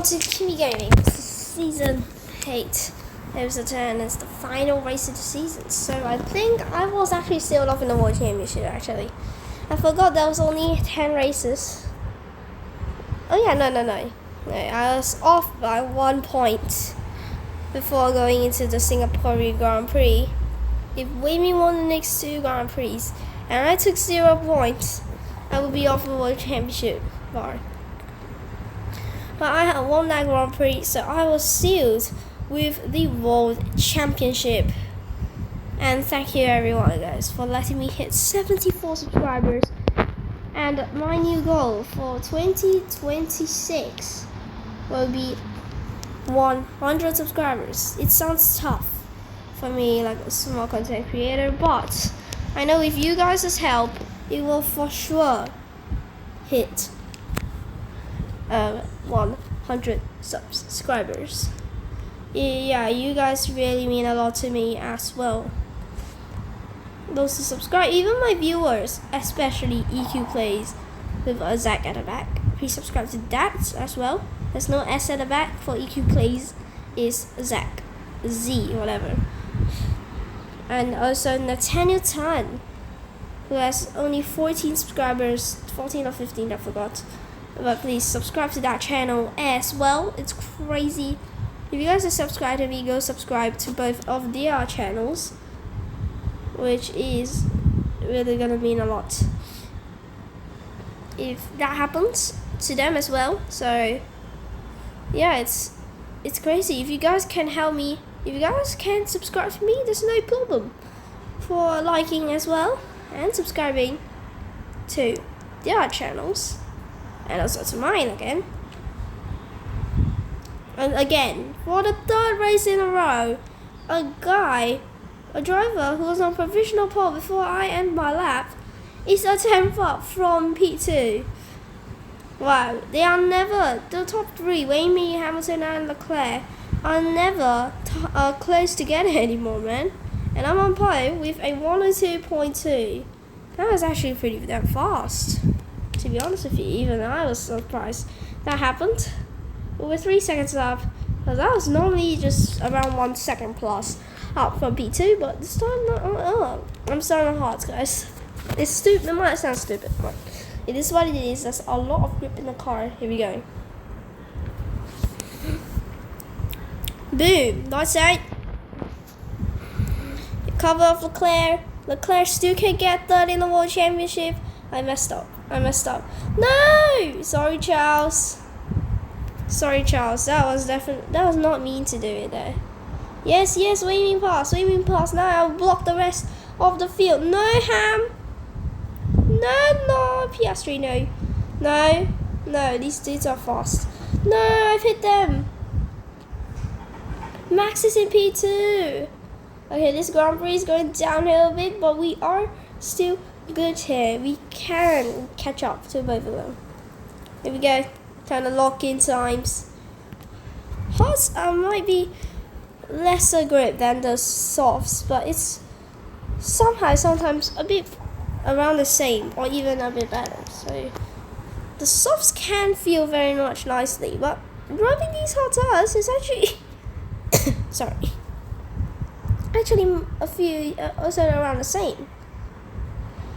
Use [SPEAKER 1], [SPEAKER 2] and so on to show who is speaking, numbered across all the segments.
[SPEAKER 1] to Kimi Gaming. This is season 8, episode 10. It's the final race of the season. So I think I was actually still off in the World Championship actually. I forgot there was only 10 races. Oh yeah, no. I was off by 1 point before going into the Singapore Grand Prix. If Wayme won the next 2 Grand Prix and I took 0 points, I would be off the World Championship bar. But I had won that Grand Prix, so I was sealed with the World Championship. And thank you everyone guys for letting me hit 74 subscribers. And my new goal for 2026 will be 100 subscribers. It sounds tough for me, like a small content creator, but I know with you guys' help, it will for sure hit 100 subscribers. Yeah, you guys really mean a lot to me as well. Those who subscribe, even my viewers, especially EQ Plays with a Zach at the back. Please subscribe to that as well. There's no S at the back for EQ Plays, is Zach, Z, whatever. And also Nathaniel Tan, who has only 14 subscribers, 14 or 15, I forgot. But please subscribe to that channel as well. It's crazy. If you guys are subscribed to me, go subscribe to both of their channels, which is really gonna mean a lot if that happens to them as well. So yeah, it's crazy. If you guys can help me, if you guys can subscribe to me, there's no problem for liking as well and subscribing to their channels and also to mine again. And again, for the 3rd race in a row, a driver who was on provisional pole before I end my lap is a 10th up from P2. Wow, they are never, the top 3, Wayme, Hamilton and Leclerc, are never close together anymore, man. And I'm on pole with a 102.2. That was actually pretty damn fast, to be honest with you. Even I was surprised that happened. We were 3 seconds up, because that was normally just around 1 second plus up from P2, but this time, I'm starting hard, guys. It's stupid, it might sound stupid, but it is what it is. There's a lot of grip in the car. Here we go. Boom, nice out. Cover of Leclerc. Leclerc still can get 3rd in the World Championship. I messed up. No! Sorry, Charles. That was not mean to do it there. Yes, waving pass. Now I'll block the rest of the field. No, Ham. No, Piastri, no, these dudes are fast. No, I've hit them. Max is in P2. Okay, this Grand Prix is going downhill a bit, but we are still good here. We can catch up to both of them. Here we go. Time to lock in times. Hards might be lesser grip than the softs, but it's sometimes a bit around the same or even a bit better. So the softs can feel very much nicely, but driving these hard tires is actually actually a few also around the same.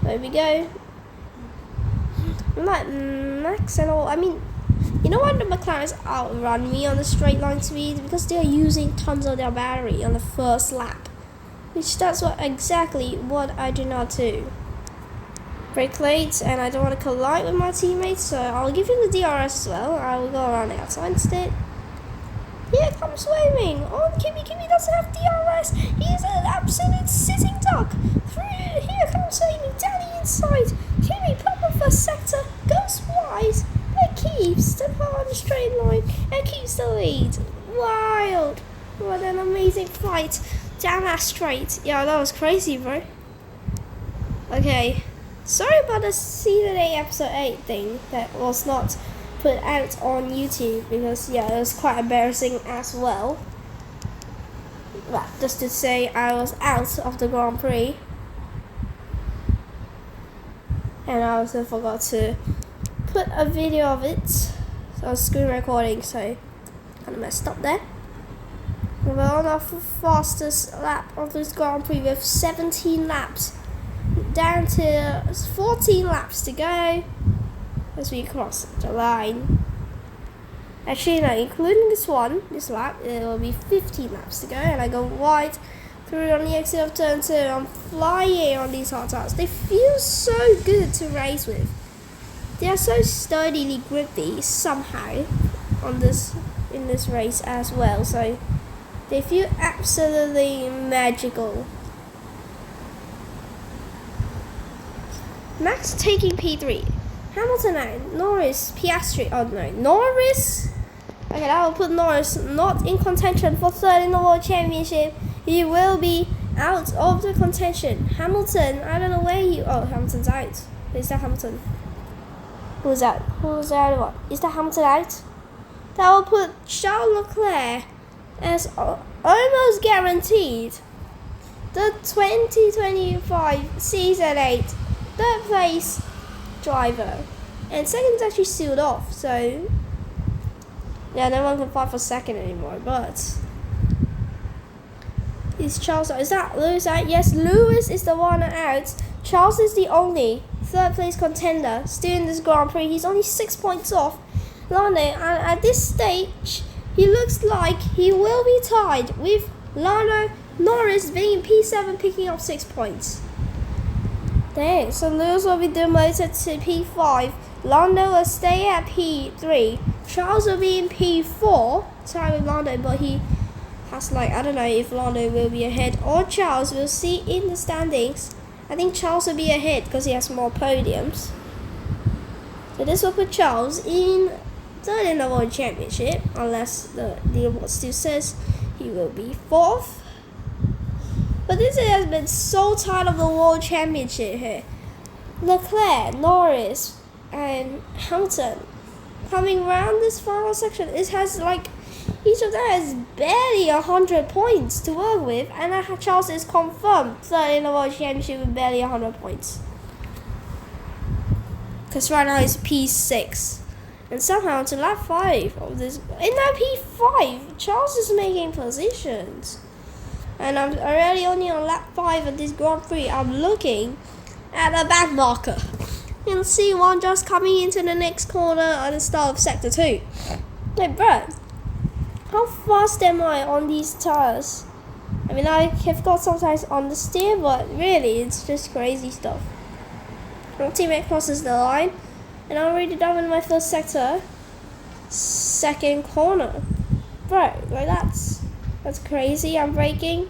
[SPEAKER 1] There we go. Like Max and all. I mean, you know why the McLarens outrun me on the straight line speed? Because they're using tons of their battery on the first lap, which that's exactly what I do not do. Brake late, and I don't want to collide with my teammates, so I'll give him the DRS as well. I will go around the outside instead. Here comes Wayme. Oh, Kimi doesn't have DRS. He's an absolute sitting duck. Here comes Wayme down the inside. Kimi put the first sector, goes wide, and keeps the car on the straight line and keeps the lead. Wild. What an amazing fight down that straight. Yeah, that was crazy, bro. Okay. Sorry about the season 8 episode 8 thing that was not put out on YouTube, because yeah, it was quite embarrassing as well. Well, just to say, I was out of the Grand Prix, and I also forgot to put a video of it on screen recording, so kind of messed up there. We're on our fastest lap of this Grand Prix with 17 laps. Down to 14 laps to go as we cross the line. Actually, no, including this lap, it will be 15 laps to go, and I go wide through on the exit of turn 2. I'm flying on these hard tires. They feel so good to race with. They are so sturdily grippy somehow in this race as well. So they feel absolutely magical. Max taking P3. Hamilton out. Norris, Piastri. Oh no, Norris. Okay, I will put Norris not in contention for third in the World Championship. He will be out of the contention. Hamilton, I don't know where you. Oh, Hamilton's out. Is that Hamilton? Who's out? Who's out? What? Is that Hamilton out? That will put Charles Leclerc as almost guaranteed the 2025 Season 8 third place driver. And second's actually sealed off, so yeah, no one can fight for second anymore. But is Charles out? Is that Lewis out? Yes, Lewis is the one out. Charles is the only third place contender still in this Grand Prix. He's only 6 points off Lando, and at this stage he looks like he will be tied with Lando Norris being P7 picking up 6 points. Dang, so Lewis will be demoted to P5. Lando will stay at P3. Charles will be in P4, tied with Lando, but he has I don't know if Lando will be ahead or Charles. We'll see in the standings. I think Charles will be ahead because he has more podiums. So this will put Charles in third in the World Championship, unless the award still says he will be fourth. But this has been so tight of the World Championship here. Leclerc, Norris, and Hamilton coming around this final section. It has each of them has barely 100 points to work with, and Charles is confirmed third in the World Championship with barely 100 points. Because right now it's P6. And somehow to lap 5 of this, in that P5, Charles is making positions. And I'm already only on lap 5 of this Grand Prix. I'm looking at the back marker. You can see one just coming into the next corner at the start of sector 2. Hey, bro, how fast am I on these tires? I mean, I have got sometimes on the steer, but really, it's just crazy stuff. My teammate crosses the line, and I'm already done with my first sector. Second corner. Bro, that's crazy. I'm braking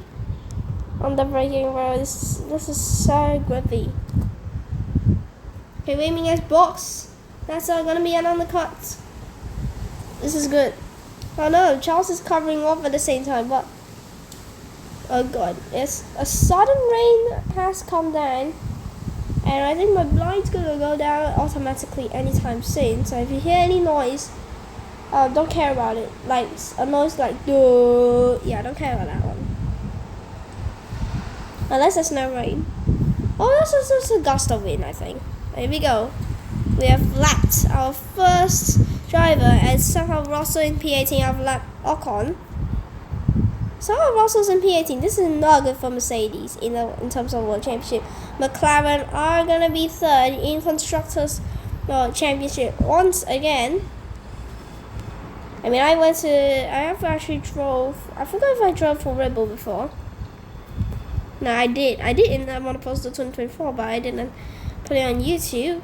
[SPEAKER 1] on the braking road. This is so grippy. Okay, waving as box. That's gonna be an undercut. This is good. Oh no, Charles is covering off at the same time, but oh god, yes, a sudden rain has come down, and I think my blind's gonna go down automatically anytime soon. So if you hear any noise, don't care about it. Like a noise like duh, yeah, don't care about that one. Unless there's no rain. Oh, that's just a gust of wind, I think. Here we go. We have lapped our first driver, and somehow Russell in P18. I've lapped Ocon. Somehow Russell's in P18. This is not good for Mercedes in terms of World Championship. McLaren are gonna be third in Constructors World Championship once again. I mean, I have actually drove. I forgot if I drove for Red Bull before. No, I did. I did in the Monoposto 2024, but I didn't put it on YouTube.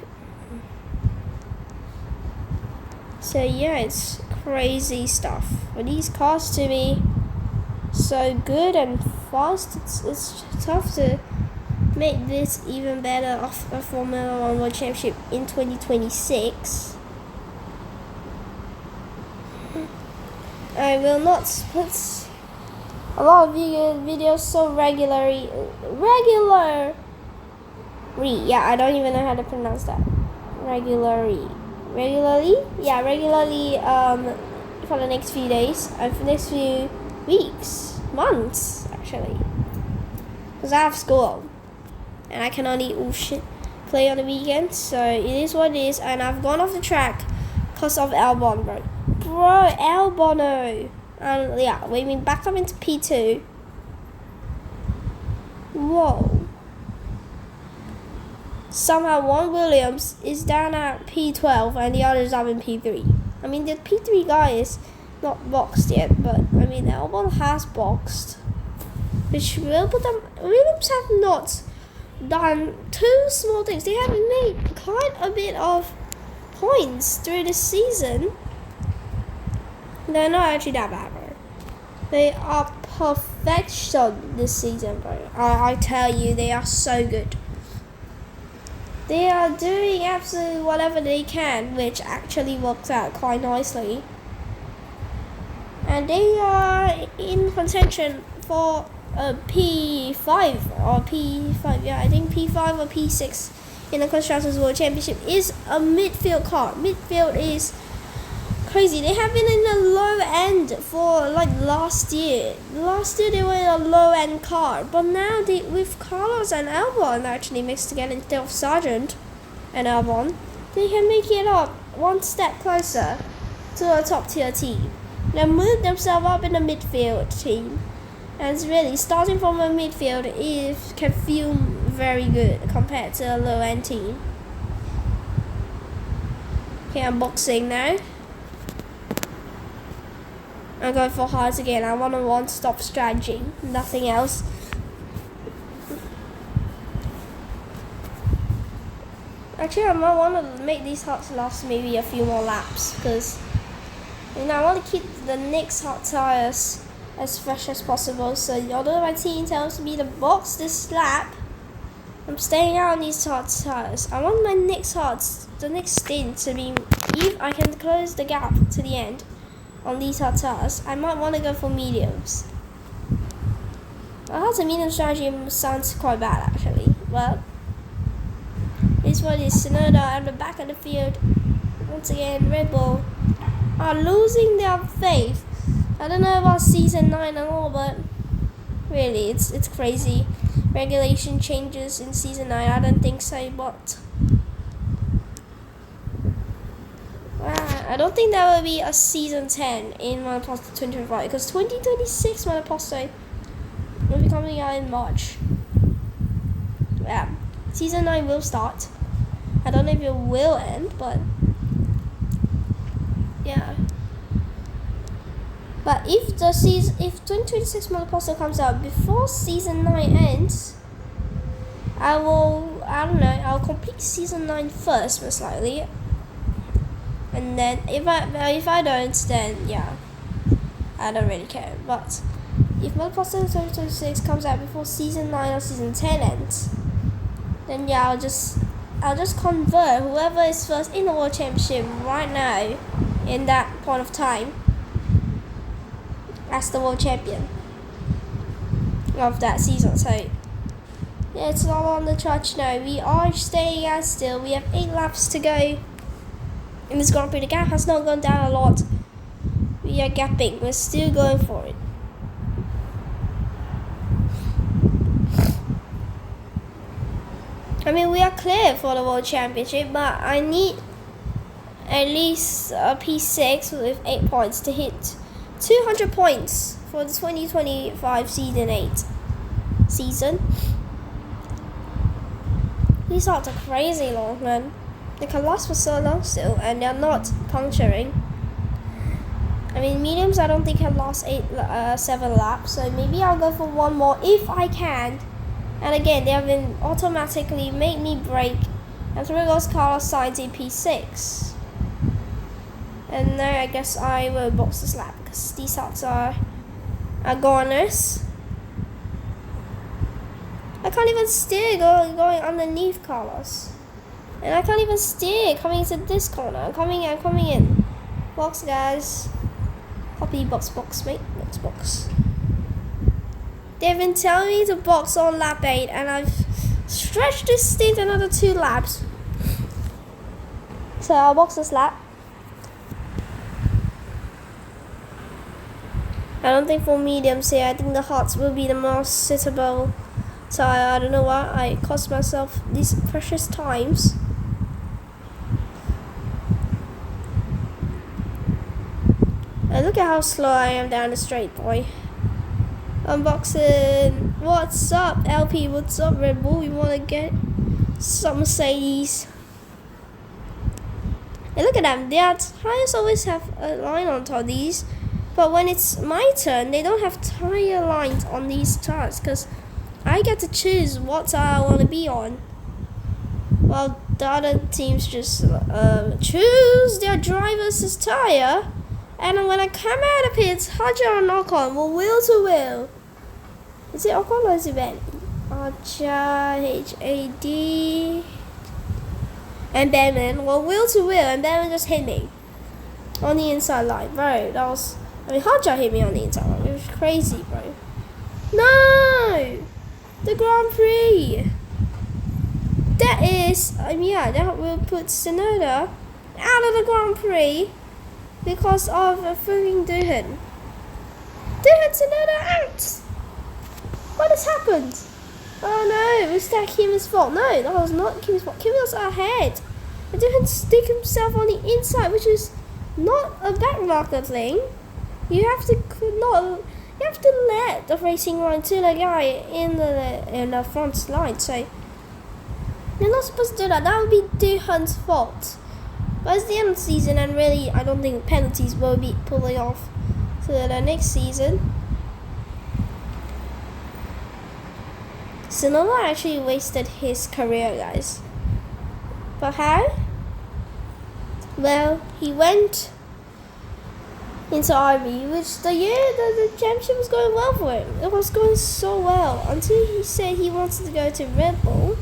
[SPEAKER 1] So yeah, it's crazy stuff. For these cars to be so good and fast, it's tough to make this even better off a Formula 1 World Championship in 2026. I will not put a lot of videos so regularly. Yeah, I don't even know how to pronounce that. Regularly, yeah, regularly. For the next few days, and for the next few weeks, months actually, because I have school, and I can only play on the weekends. So it is what it is, and I've gone off the track because of Albon, bro. bro, El Bono. And yeah, weaving back up into P2. Whoa. Somehow one Williams is down at P12 and the others are in P3. I mean, the P3 guy is not boxed yet, but I mean, El Bono has boxed. Which will put them. Williams have not done two small things. They have made quite a bit of points through the season. They're not actually that bad, bro. They are perfection this season, bro. I tell you, they are so good. They are doing absolutely whatever they can, which actually works out quite nicely. And they are in contention for P5 or P5, yeah, I think P5 or P6 in the Constructors World Championship is a midfield car. Midfield is crazy. They have been in the low end for like last year. Last year they were in a low end car, but now they with Carlos and Albon actually mixed together instead of Sargent and Albon, they can make it up one step closer to a top tier team. They move themselves up in the midfield team. And it's really starting from a midfield can feel very good compared to a low end team. Okay, I'm boxing now. I'm going for hearts again. I want a one-stop strategy, nothing else. Actually, I might want to make these hearts last maybe a few more laps because I want to keep the next hot tires as fresh as possible. So although my team tells me to box this lap, I'm staying out on these hard tires. I want my next the next stint to be, if I can close the gap to the end on these hard tires, I might want to go for mediums. Hard to medium strategy sounds quite bad actually. Well, this one is Sonoda at the back of the field. Once again, Red Bull are losing their faith. I don't know about season 9 and all, but really, it's crazy. Regulation changes in season 9. I don't think so, but I don't think there will be a season 10 in Monoposto 2025 because 2026 Monoposto will be coming out in March. Yeah, season 9 will start. I don't know if it will end, but yeah. But if 2026 Monoposto comes out before season 9 ends, I'll complete season 9 first, most likely. And then if I don't, then yeah, I don't really care. But if Monoposto 2026 comes out before season 9 or season 10 ends, then yeah, I'll just convert whoever is first in the World Championship right now in that point of time as the world champion of that season. So yeah, it's all on the charge now. We are staying out still. We have 8 laps to go in this Grand Prix. The gap has not gone down a lot. We are gapping. We're still going for it. I mean, we are clear for the World Championship, but I need at least a P6 with 8 points to hit 200 points for the 2025 season 8 season. These hearts are crazy long, man. They can last for so long still, and they're not puncturing. I mean, mediums I don't think can last 7 laps, so maybe I'll go for one more if I can. And again, they have been automatically make me brake, and through goes Carlos Sainz in P6. And now I guess I will box this lap because these hearts are goners. I can't even steer going underneath Carlos. And I can't even steer coming into this corner. I'm coming in. Box, guys. Copy, box, mate. Box. They've been telling me to box on lap 8, and I've stretched this stint another 2 laps. So I'll box this lap. I don't think for mediums here. I think the hearts will be the most suitable. So I don't know why I cost myself these precious times. look at how slow I am down the straight, boy. Unboxing. What's up, LP? What's up, Red Bull? You wanna get some Mercedes? And look at them. Their tires always have a line on top of these, but when it's my turn, they don't have tire lines on these tires because I get to choose what tire I want to be on. While the other teams just choose their driver's tire, and when I come out of pits, Hajar and Ocon will wheel to wheel. Is it Ocon or is it Ben? Hajar, H-A-D, and Benman will wheel to wheel, and Benman just hit me on the inside line, bro. Hajar hit me on the inside line. It was crazy, bro. No, the Grand Prix. That is, that will put Tsunoda out of the Grand Prix because of a freaking Duhan. Tsunoda out! What has happened? Oh no, was that Kimi's fault? No, that was not Kimi's fault. Kimi was ahead. And Duhan stick himself on the inside, which is not a backmarker thing. You have to let the racing line to the guy in the front line. So you're not supposed to do that. That would be Duhan's fault. But it's the end of the season, and really, I don't think penalties will be pulling off to the next season. Tsunoda actually wasted his career, guys. But how? Well, he went into RB, which the championship was going well for him. It was going so well until he said he wanted to go to Red Bull.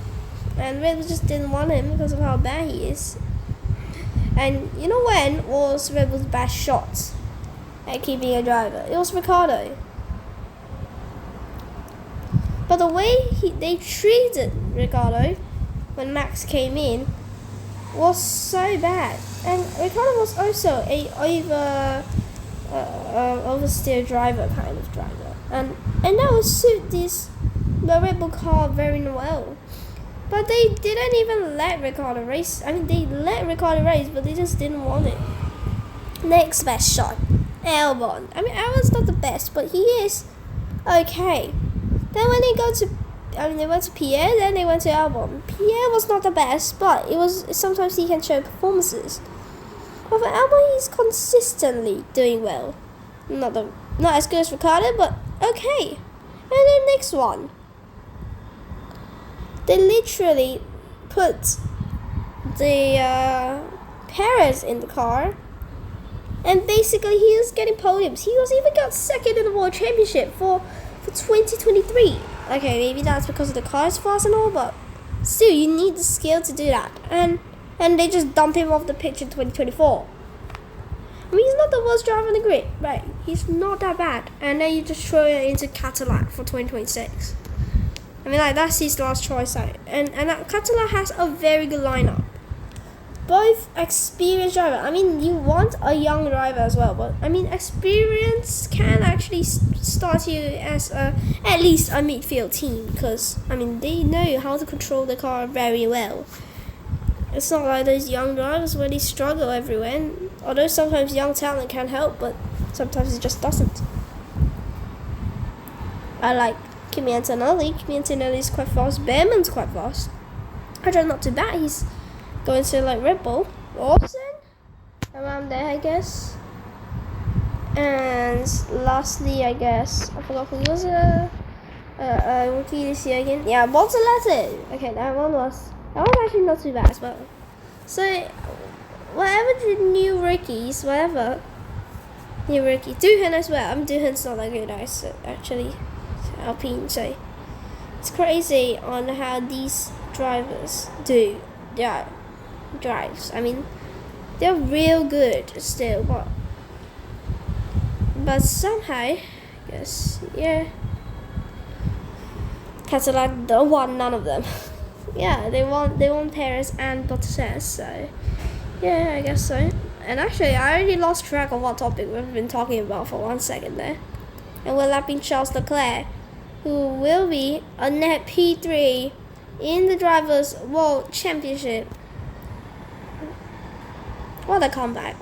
[SPEAKER 1] And Red Bull just didn't want him because of how bad he is. And you know when was Red Bull's best shot at keeping a driver? It was Ricciardo. But the way they treated Ricciardo when Max came in was so bad. And Ricciardo was also a oversteer driver kind of driver. And that would suit the Red Bull car very well. But they didn't even let Ricciardo race. They let Ricciardo race, but they just didn't want it. Next best shot, Albon. Albon's not the best, but he is okay. Then when they they went to Pierre, then they went to Albon. Pierre was not the best, but sometimes he can show performances. But for Albon, he's consistently doing well. Not as good as Ricciardo, but okay. And then next one. They literally put the Perez in the car, and basically he was getting podiums. He was even got second in the World Championship for 2023. Okay, maybe that's because of the car's fast and all, but still, you need the skill to do that. And they just dump him off the pitch in 2024. He's not the worst driver on the grid, right? He's not that bad. And then you just throw it into Cadillac for 2026. That's his last choice. And Cadillac has a very good lineup. Both experienced driver. You want a young driver as well, but experience can actually start you as at least a midfield team, because they know how to control the car very well. It's not like those young drivers where they struggle everywhere. And although sometimes young talent can help, but sometimes it just doesn't. I like Kimi Antonelli. Kimi Antonelli is quite fast. Behrman's quite fast. Hajar not too bad. He's going to Red Bull. Lawson? Around there, I guess. And lastly, I guess, I forgot who was rookie this year again. Yeah, Bortoletti. Okay, that one was actually not too bad as well. So, whatever the new rookies, Duhan as well. Duhan's not that good, actually. Alpine, so it's crazy on how these drivers do their drives. They're real good still, but somehow, I guess, yeah, Cadillac don't want none of them. Yeah, they want Perez and Bottas, so yeah, I guess so. And actually, I already lost track of what topic we've been talking about for 1 second there. And we're lapping Charles Leclerc, who will be a net P3 in the Drivers' World Championship. What a comeback.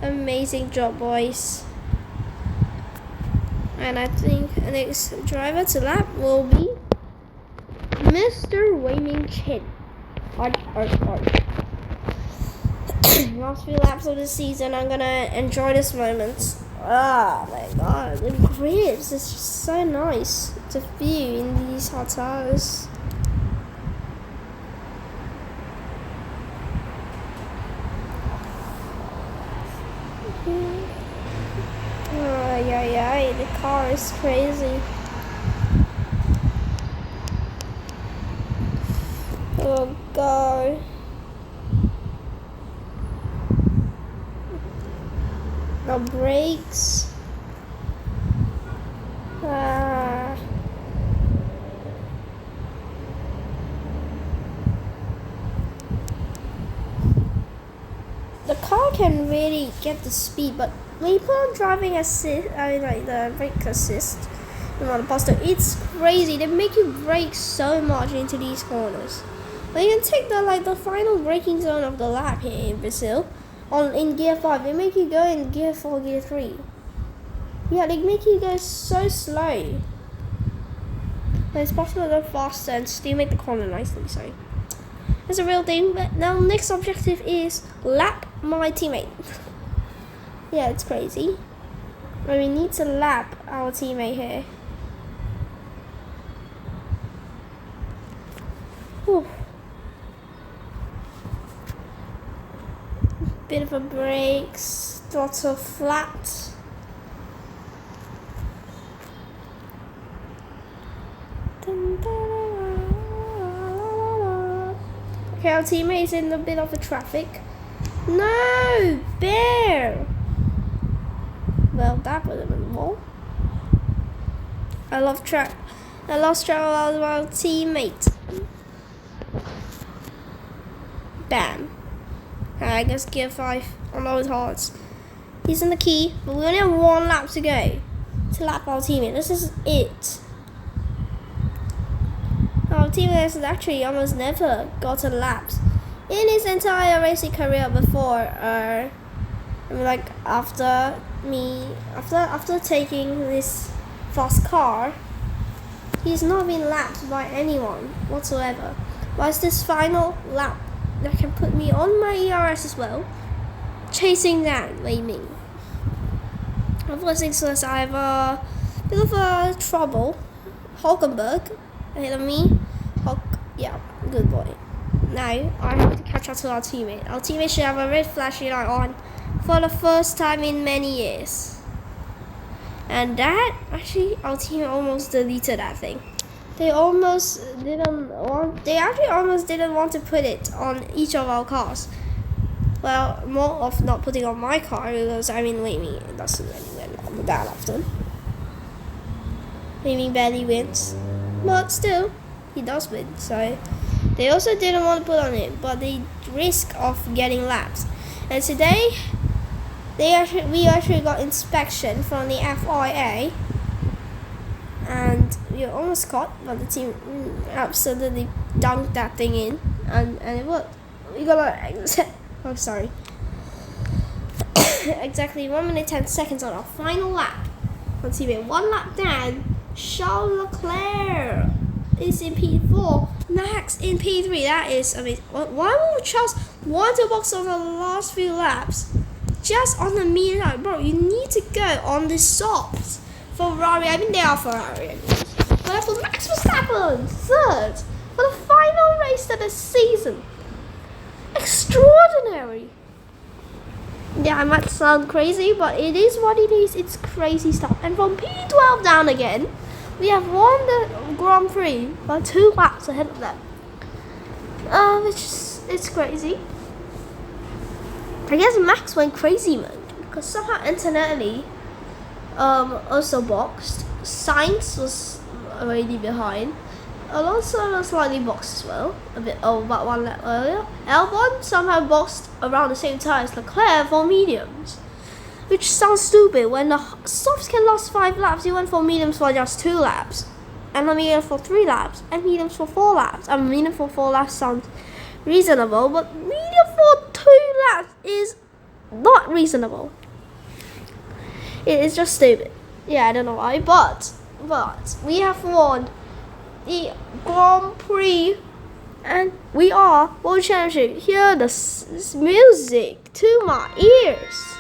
[SPEAKER 1] Amazing job, boys. And I think the next driver to lap will be Mr. Wei Chin. Last few laps of the season, I'm gonna enjoy this moment. Oh my god, the grips is just so nice to view in these hot tires. Oh, the car is crazy. Oh god. No brakes. The car can really get the speed, but when you put on driving assist, like the brake assist, on the poster, it's crazy. They make you brake so much into these corners. But you can take the final braking zone of the lap here in Brazil. In gear 5, they make you go in gear 4, gear 3. Yeah, they make you go so slow. But it's possible to go faster and still make the corner nicely, so it's a real thing. But now next objective is lap my teammate. Yeah, it's crazy. But we need to lap our teammate here. Whew. Bit of a brakes, lots of flat. Okay, our teammate is in a bit of a traffic. No, bear. Well, that would have been more. I lost track of our teammate. Bam. I guess gear 5 on those hearts. He's in the key, but we only have 1 lap to go to lap our teammate. This is it. Our teammate has actually almost never gotten laps in his entire racing career before. After taking this fast car, he's not been lapped by anyone whatsoever. But it's this final lap that can put me on my ERS as well, chasing down Wei Ming. Unfortunately, I have a bit of a trouble. Hulkenberg ahead of me. Yeah, good boy. Now I have to catch up to our teammate. Our teammate should have a red flashing light on for the first time in many years. And that actually, our team almost deleted that thing. They almost didn't want to put it on each of our cars. Well, more of not putting on my car because Wei Ming doesn't really win that often. Wei Ming barely wins, but still, he does win. So they also didn't want to put on it, but they risk of getting laps. And today, we actually got inspection from the FIA. And we were almost caught, but the team absolutely dunked that thing in, and it worked. We got oh sorry, exactly 1 minute 10 seconds on our final lap. Let's see, we're 1 lap down. Charles Leclerc is in P4, Max in P3. That is amazing. Why would Charles want to box on the last few laps just on the medium? Bro, you need to go on the softs. Ferrari, they are Ferrari anyways. But for Max Verstappen, 3rd for the final race of the season. Extraordinary. Yeah, I might sound crazy, but it is what it is. It's crazy stuff. And from P12 down again, we have won the Grand Prix by 2 laps ahead of them. It's crazy. I guess Max went crazy mode because somehow internally also boxed. Sainz was already behind. Alonso was slightly boxed as well, about 1 lap earlier. Albon somehow boxed around the same time as Leclerc for mediums, which sounds stupid. When the softs can last 5 laps, you went for mediums for just 2 laps, and a medium for 3 laps, and mediums for 4 laps. I mean, medium for 4 laps sounds reasonable, but medium for 2 laps is not reasonable. It is just stupid. Yeah, I don't know why, but we have won the Grand Prix, and we are World Championship. Hear the music to my ears.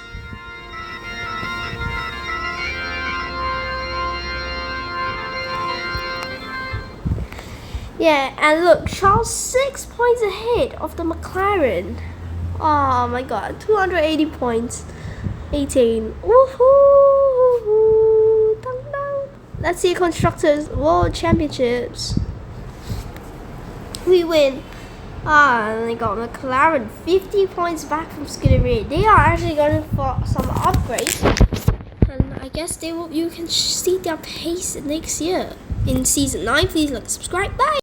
[SPEAKER 1] Yeah, and look, Charles 6 points ahead of the McLaren. Oh my god, 280 points. 18. Woohoo! Dun, dun. Let's see Constructors World Championships. We win. And they got McLaren 50 points back from Scuderia. They are actually going for some upgrades. And I guess they will. You can see their pace next year in season 9. Please like, subscribe. Bye.